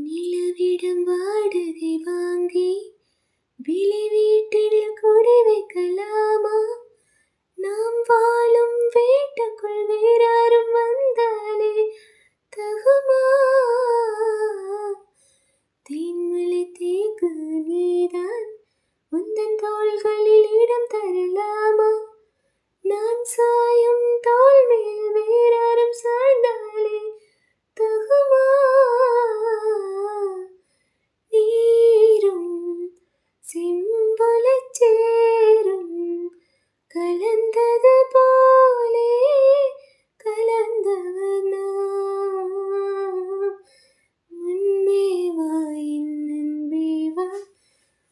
நிலவிடம் வாடகை வாங்கி விலை வீட்டில் கொடி வைக்கலாமா? நாம் வாழும் வீட்டுக்குள் வேறாரும் வந்தாலே தகுமா? தேன்மலை தேக்கு நீதான் உந்தன் தோள்களில் இடம் தரலாமா? நான் சாயும் தோள் மேல் வேறாரும் சாய்ந்தாலே தகுமா? நீரும் செம்பொலச் சேரும் கலந்தது போலே கலந்தவர் நாம். முன்பே வா என் அன்பே வா,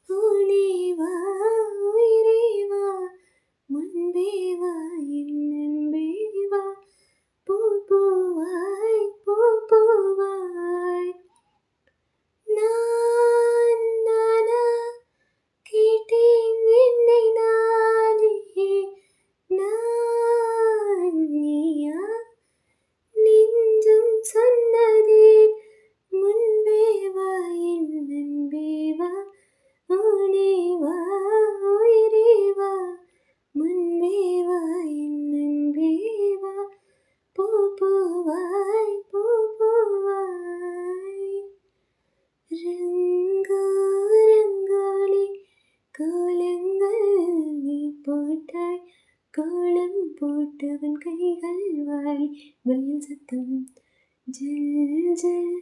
ஊனே வா உயிரே வா. முன்பே வா என் அன்பே வா, பூ பூவாய் பூ பூவாய். நான் நானா கேட்டேன் என்னை நானே, நான் நீயா நெஞ்சம் சொன்னதேன். முன்பே வா என் அன்பே வா, ஊனே வா உயிரே வா. முன்பே வா என் அன்பே வா, பூ பூவாய் பூ பூவாய். ரங்கோ ரங்கோலி கோலங்கள் நீ போட்டாய், கோலம் போட்டவன் கைகள் வாழி. வயல் சத்தம் ஜல் ஜல்